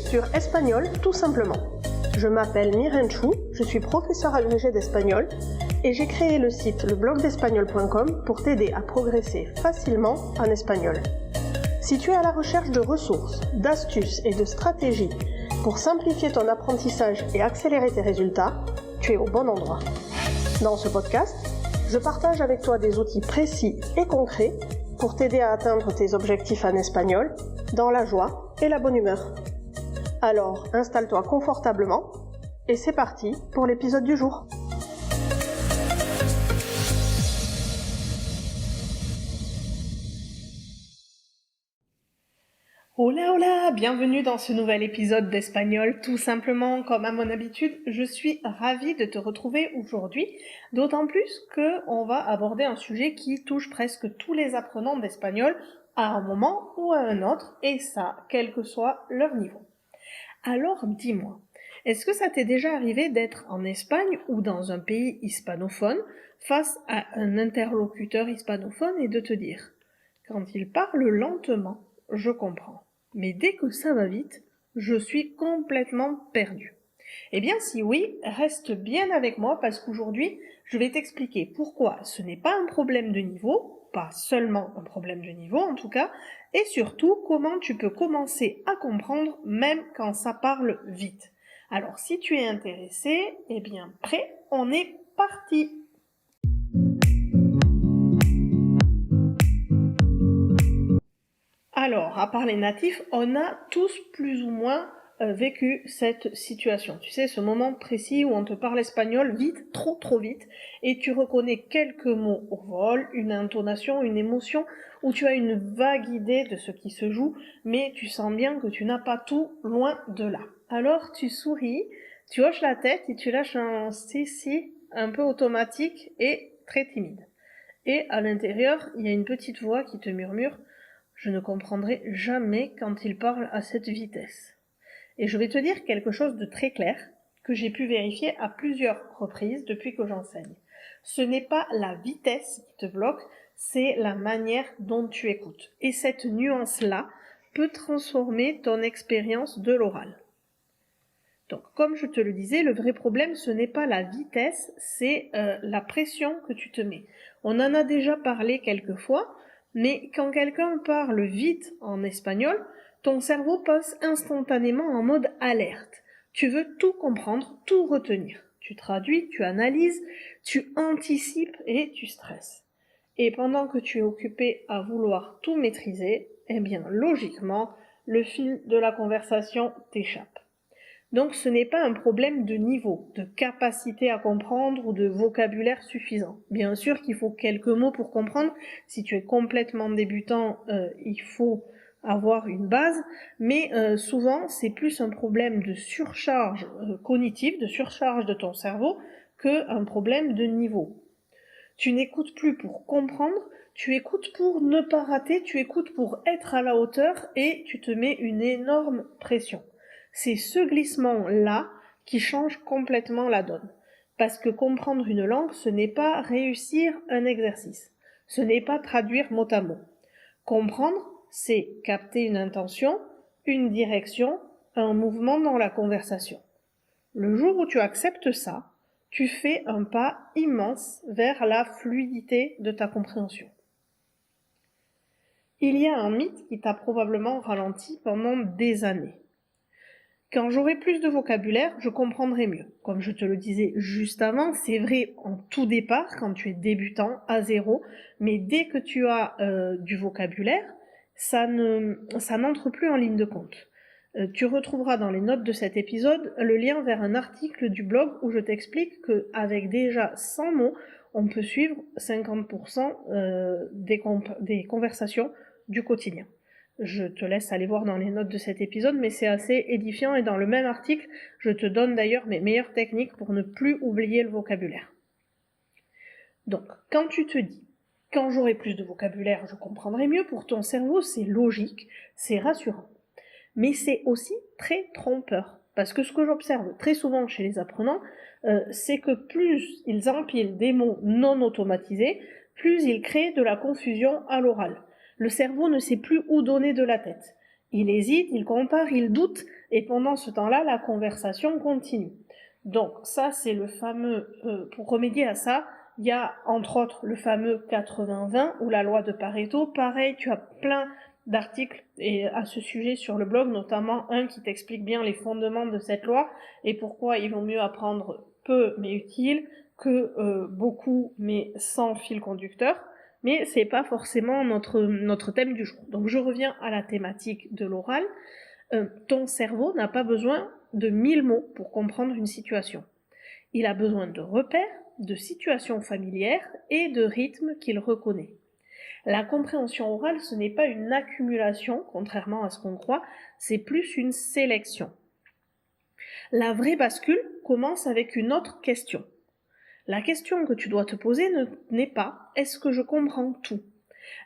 sur Espagnol tout simplement. Je m'appelle Miren Chou, je suis professeure agrégée d'espagnol et j'ai créé le site leblogdespagnol.com pour t'aider à progresser facilement en espagnol. Si tu es à la recherche de ressources, d'astuces et de stratégies pour simplifier ton apprentissage et accélérer tes résultats, tu es au bon endroit. Dans ce podcast, je partage avec toi des outils précis et concrets pour t'aider à atteindre tes objectifs en espagnol dans la joie et la bonne humeur. Alors, installe-toi confortablement et c'est parti pour l'épisode du jour. Hola hola, bienvenue dans ce nouvel épisode d'Espagnol. Tout simplement, comme à mon habitude, je suis ravie de te retrouver aujourd'hui, d'autant plus qu'on va aborder un sujet qui touche presque tous les apprenants d'espagnol à un moment ou à un autre, et ça, quel que soit leur niveau. Alors dis-moi, est-ce que ça t'est déjà arrivé d'être en Espagne ou dans un pays hispanophone face à un interlocuteur hispanophone et de te dire « Quand il parle lentement, je comprends. Mais dès que ça va vite, je suis complètement perdu. » Eh bien si oui, reste bien avec moi parce qu'aujourd'hui, je vais t'expliquer pourquoi ce n'est pas un problème de niveau, pas seulement un problème de niveau en tout cas, et surtout comment tu peux commencer à comprendre même quand ça parle vite. Alors si tu es intéressé, eh bien prêt, on est parti! Alors, à part les natifs, on a tous plus ou moins vécu cette situation. Tu sais, ce moment précis où on te parle espagnol vite, trop vite, et tu reconnais quelques mots au vol, une intonation, une émotion, où tu as une vague idée de ce qui se joue, mais tu sens bien que tu n'as pas tout loin de là. Alors, tu souris, tu hoches la tête et tu lâches un si un peu automatique et très timide. Et à l'intérieur, il y a une petite voix qui te murmure « Je ne comprendrai jamais quand il parle à cette vitesse. » Et je vais te dire quelque chose de très clair que j'ai pu vérifier à plusieurs reprises depuis que j'enseigne. Ce n'est pas la vitesse qui te bloque, c'est la manière dont tu écoutes. Et cette nuance-là peut transformer ton expérience de l'oral. Donc, comme je te le disais, le vrai problème, ce n'est pas la vitesse, c'est la pression que tu te mets. On en a déjà parlé quelques fois, mais quand quelqu'un parle vite en espagnol, ton cerveau passe instantanément en mode alerte. Tu veux tout comprendre, tout retenir. Tu traduis, tu analyses, tu anticipes et tu stresses. Et pendant que tu es occupé à vouloir tout maîtriser, eh bien, logiquement, le fil de la conversation t'échappe. Donc ce n'est pas un problème de niveau, de capacité à comprendre ou de vocabulaire suffisant. Bien sûr qu'il faut quelques mots pour comprendre. Si tu es complètement débutant, il faut avoir une base, mais souvent c'est plus un problème de surcharge cognitive, de surcharge de ton cerveau, qu'un problème de niveau. Tu n'écoutes plus pour comprendre, tu écoutes pour ne pas rater, tu écoutes pour être à la hauteur et tu te mets une énorme pression. C'est ce glissement-là qui change complètement la donne. Parce que comprendre une langue, ce n'est pas réussir un exercice. Ce n'est pas traduire mot à mot. Comprendre, c'est capter une intention, une direction, un mouvement dans la conversation. Le jour où tu acceptes ça, tu fais un pas immense vers la fluidité de ta compréhension. Il y a un mythe qui t'a probablement ralenti pendant des années. Quand j'aurai plus de vocabulaire, je comprendrai mieux. Comme je te le disais juste avant, c'est vrai en tout départ, quand tu es débutant, à zéro, mais dès que tu as du vocabulaire, ça n'entre plus en ligne de compte. Tu retrouveras dans les notes de cet épisode le lien vers un article du blog où je t'explique qu'avec déjà 100 mots, on peut suivre 50% des conversations du quotidien. Je te laisse aller voir dans les notes de cet épisode, mais c'est assez édifiant et dans le même article, je te donne d'ailleurs mes meilleures techniques pour ne plus oublier le vocabulaire. Donc, quand tu te dis « quand j'aurai plus de vocabulaire, je comprendrai mieux », pour ton cerveau, c'est logique, c'est rassurant. Mais c'est aussi très trompeur, parce que ce que j'observe très souvent chez les apprenants, c'est que plus ils empilent des mots non automatisés, plus ils créent de la confusion à l'oral. Le cerveau ne sait plus où donner de la tête. Il hésite, il compare, il doute, et pendant ce temps-là, la conversation continue. Donc ça, c'est le fameux, pour remédier à ça, il y a entre autres le fameux 80-20 ou la loi de Pareto. Pareil, tu as plein d'articles à ce sujet sur le blog, notamment un qui t'explique bien les fondements de cette loi et pourquoi il vaut mieux apprendre peu mais utile que beaucoup mais sans fil conducteur. Mais c'est pas forcément notre thème du jour. Donc je reviens à la thématique de l'oral. Ton cerveau n'a pas besoin de 1000 mots pour comprendre une situation. Il a besoin de repères, de situations familières et de rythmes qu'il reconnaît. La compréhension orale, ce n'est pas une accumulation, contrairement à ce qu'on croit, c'est plus une sélection. La vraie bascule commence avec une autre question. La question que tu dois te poser n'est pas « est-ce que je comprends tout ?»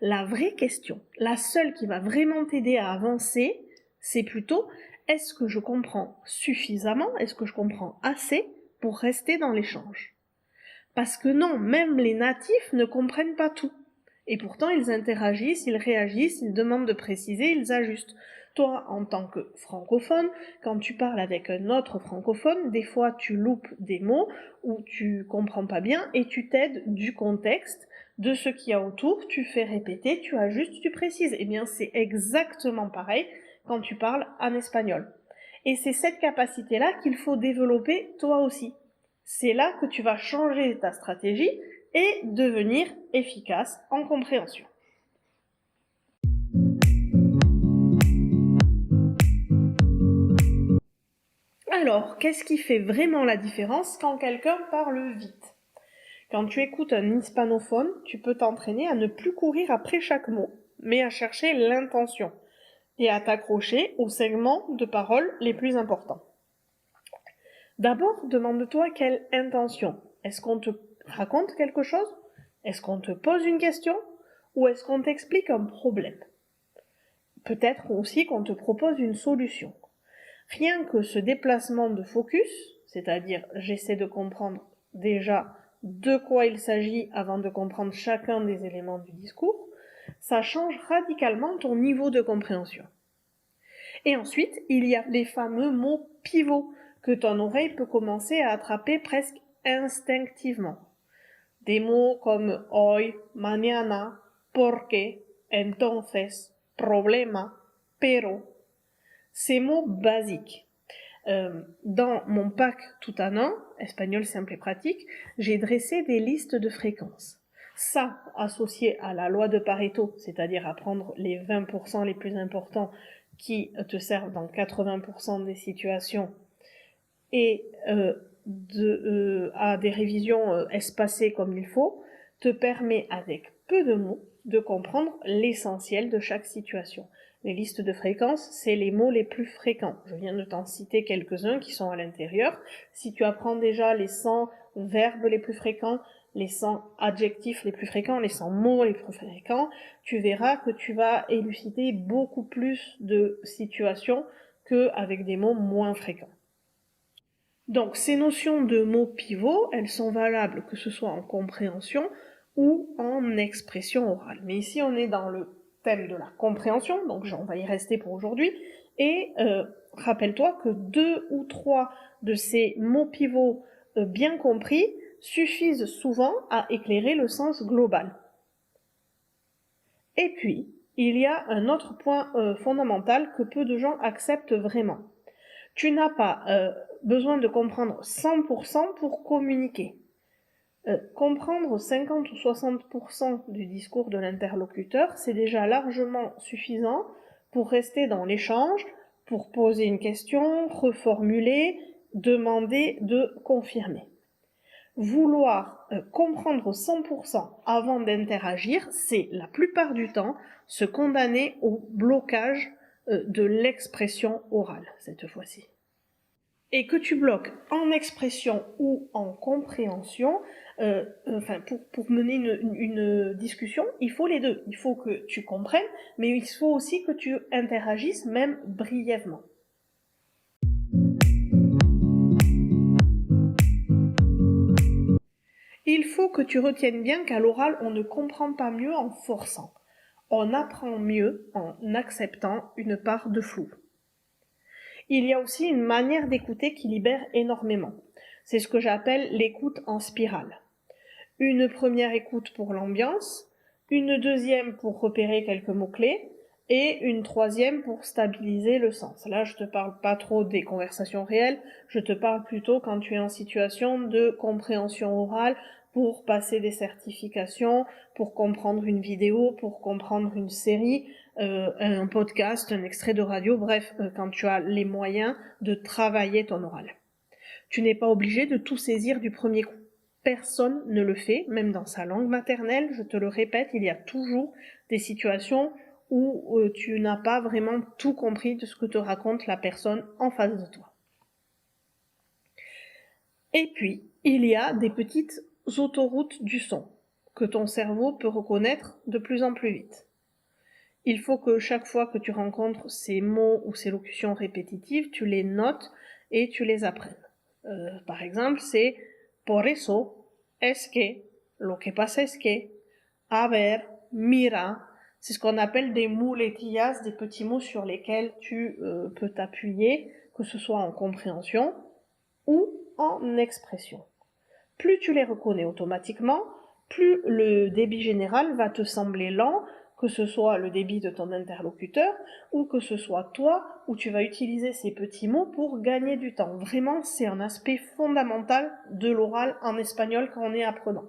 La vraie question, la seule qui va vraiment t'aider à avancer, c'est plutôt « est-ce que je comprends suffisamment, est-ce que je comprends assez pour rester dans l'échange ?» Parce que non, même les natifs ne comprennent pas tout. Et pourtant, ils interagissent, ils réagissent, ils demandent de préciser, ils ajustent. Toi, en tant que francophone, quand tu parles avec un autre francophone, des fois tu loupes des mots ou tu comprends pas bien et tu t'aides du contexte, de ce qu'il y a autour, tu fais répéter, tu ajustes, tu précises. Eh bien, c'est exactement pareil quand tu parles en espagnol. Et c'est cette capacité-là qu'il faut développer toi aussi. C'est là que tu vas changer ta stratégie et devenir efficace en compréhension. Alors, qu'est-ce qui fait vraiment la différence quand quelqu'un parle vite ? Quand tu écoutes un hispanophone, tu peux t'entraîner à ne plus courir après chaque mot, mais à chercher l'intention et à t'accrocher aux segments de parole les plus importants. D'abord, demande-toi quelle intention. Est-ce qu'on te raconte quelque chose ? Est-ce qu'on te pose une question ? Ou est-ce qu'on t'explique un problème ? Peut-être aussi qu'on te propose une solution. Rien que ce déplacement de focus, c'est-à-dire j'essaie de comprendre déjà de quoi il s'agit avant de comprendre chacun des éléments du discours, ça change radicalement ton niveau de compréhension. Et ensuite, il y a les fameux mots pivots que ton oreille peut commencer à attraper presque instinctivement. Des mots comme hoy, mañana, porque, entonces, problema, pero. Ces mots basiques. Dans mon pack tout en un, espagnol simple et pratique, j'ai dressé des listes de fréquences. Ça, associé à la loi de Pareto, c'est-à-dire à prendre les 20% les plus importants qui te servent dans 80% des situations et à des révisions espacées comme il faut, te permet avec peu de mots de comprendre l'essentiel de chaque situation. Les listes de fréquences, c'est les mots les plus fréquents. Je viens de t'en citer quelques-uns qui sont à l'intérieur. Si tu apprends déjà les 100 verbes les plus fréquents, les 100 adjectifs les plus fréquents, les 100 mots les plus fréquents, tu verras que tu vas élucider beaucoup plus de situations qu'avec des mots moins fréquents. Donc ces notions de mots pivots, elles sont valables que ce soit en compréhension ou en expression orale. Mais ici on est dans le thème de la compréhension, donc on va y rester pour aujourd'hui. Et rappelle-toi que 2 ou 3 de ces mots pivots bien compris suffisent souvent à éclairer le sens global. Et puis, il y a un autre point fondamental que peu de gens acceptent vraiment. Tu n'as pas besoin de comprendre 100% pour communiquer. Comprendre 50 ou 60% du discours de l'interlocuteur, c'est déjà largement suffisant pour rester dans l'échange, pour poser une question, reformuler, demander de confirmer. Vouloir comprendre 100% avant d'interagir, c'est la plupart du temps se condamner au blocage de l'expression orale, cette fois-ci. Et que tu bloques en expression ou en compréhension, pour mener une discussion, il faut les deux. Il faut que tu comprennes, mais il faut aussi que tu interagisses, même brièvement. Il faut que tu retiennes bien qu'à l'oral, on ne comprend pas mieux en forçant. On apprend mieux en acceptant une part de flou. Il y a aussi une manière d'écouter qui libère énormément. C'est ce que j'appelle l'écoute en spirale. Une première écoute pour l'ambiance, une deuxième pour repérer quelques mots-clés, et une troisième pour stabiliser le sens. Là, je te parle pas trop des conversations réelles, je te parle plutôt quand tu es en situation de compréhension orale pour passer des certifications, pour comprendre une vidéo, pour comprendre une série, un podcast, un extrait de radio, bref, quand tu as les moyens de travailler ton oral. Tu n'es pas obligé de tout saisir du premier coup. Personne ne le fait, même dans sa langue maternelle, je te le répète, il y a toujours des situations où tu n'as pas vraiment tout compris de ce que te raconte la personne en face de toi. Et puis, il y a des petites autoroutes du son que ton cerveau peut reconnaître de plus en plus vite. Il faut que chaque fois que tu rencontres ces mots ou ces locutions répétitives, tu les notes et tu les apprennes. Par exemple, c'est por eso, es que, lo que pasa es que, a ver, mira. C'est ce qu'on appelle des muletillas, des petits mots sur lesquels tu peux t'appuyer, que ce soit en compréhension ou en expression. Plus tu les reconnais automatiquement, plus le débit général va te sembler lent, que ce soit le débit de ton interlocuteur ou que ce soit toi où tu vas utiliser ces petits mots pour gagner du temps. Vraiment, c'est un aspect fondamental de l'oral en espagnol quand on est apprenant.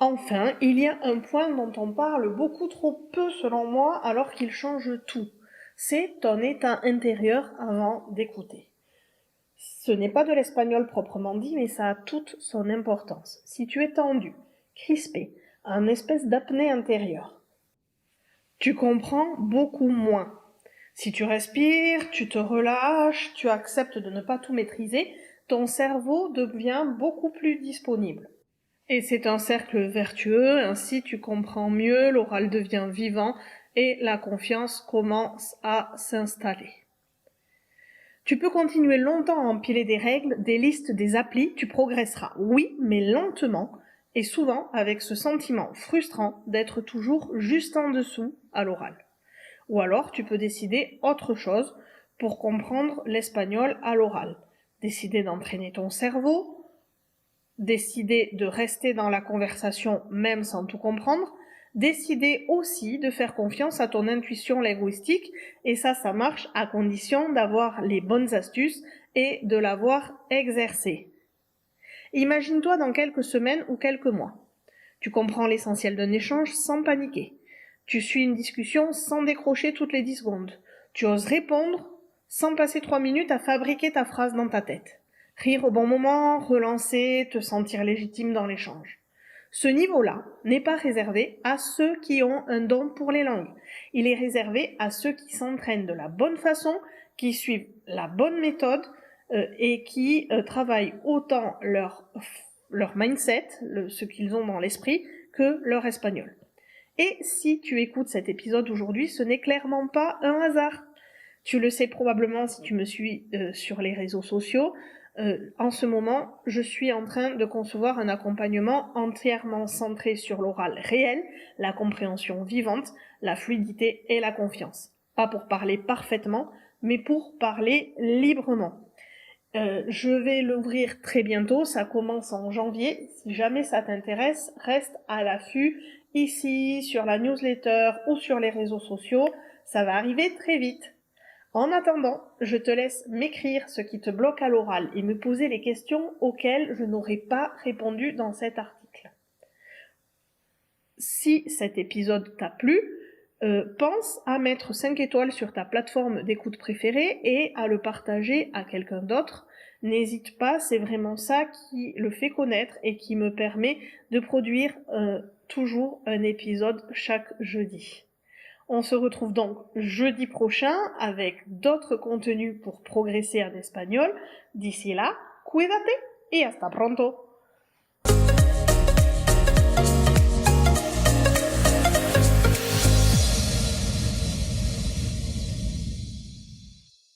Enfin, il y a un point dont on parle beaucoup trop peu selon moi alors qu'il change tout. C'est ton état intérieur avant d'écouter. Ce n'est pas de l'espagnol proprement dit, mais ça a toute son importance. Si tu es tendu, crispé, un espèce d'apnée intérieure, tu comprends beaucoup moins. Si tu respires, tu te relâches, tu acceptes de ne pas tout maîtriser, ton cerveau devient beaucoup plus disponible. Et c'est un cercle vertueux, ainsi tu comprends mieux, l'oral devient vivant et la confiance commence à s'installer. Tu peux continuer longtemps à empiler des règles, des listes, des applis, tu progresseras. Oui, mais lentement, et souvent avec ce sentiment frustrant d'être toujours juste en dessous à l'oral. Ou alors tu peux décider autre chose pour comprendre l'espagnol à l'oral. Décider d'entraîner ton cerveau, décider de rester dans la conversation même sans tout comprendre, décider aussi de faire confiance à ton intuition linguistique, et ça marche à condition d'avoir les bonnes astuces et de l'avoir exercé. Imagine-toi dans quelques semaines ou quelques mois. Tu comprends l'essentiel d'un échange sans paniquer. Tu suis une discussion sans décrocher toutes les 10 secondes. Tu oses répondre sans passer 3 minutes à fabriquer ta phrase dans ta tête. Rire au bon moment, relancer, te sentir légitime dans l'échange. Ce niveau-là n'est pas réservé à ceux qui ont un don pour les langues. Il est réservé à ceux qui s'entraînent de la bonne façon, qui suivent la bonne méthode et qui travaillent autant leur mindset, ce qu'ils ont dans l'esprit, que leur espagnol. Et si tu écoutes cet épisode aujourd'hui, ce n'est clairement pas un hasard. Tu le sais probablement si tu me suis sur les réseaux sociaux. En ce moment, je suis en train de concevoir un accompagnement entièrement centré sur l'oral réel, la compréhension vivante, la fluidité et la confiance. Pas pour parler parfaitement, mais pour parler librement. Je vais l'ouvrir très bientôt, ça commence en janvier. Si jamais ça t'intéresse, reste à l'affût ici, sur la newsletter ou sur les réseaux sociaux. Ça va arriver très vite. En attendant, je te laisse m'écrire ce qui te bloque à l'oral et me poser les questions auxquelles je n'aurais pas répondu dans cet article. Si cet épisode t'a plu, pense à mettre 5 étoiles sur ta plateforme d'écoute préférée et à le partager à quelqu'un d'autre. N'hésite pas, c'est vraiment ça qui le fait connaître et qui me permet de produire toujours un épisode chaque jeudi. On se retrouve donc jeudi prochain avec d'autres contenus pour progresser en espagnol. D'ici là, cuídate y hasta pronto!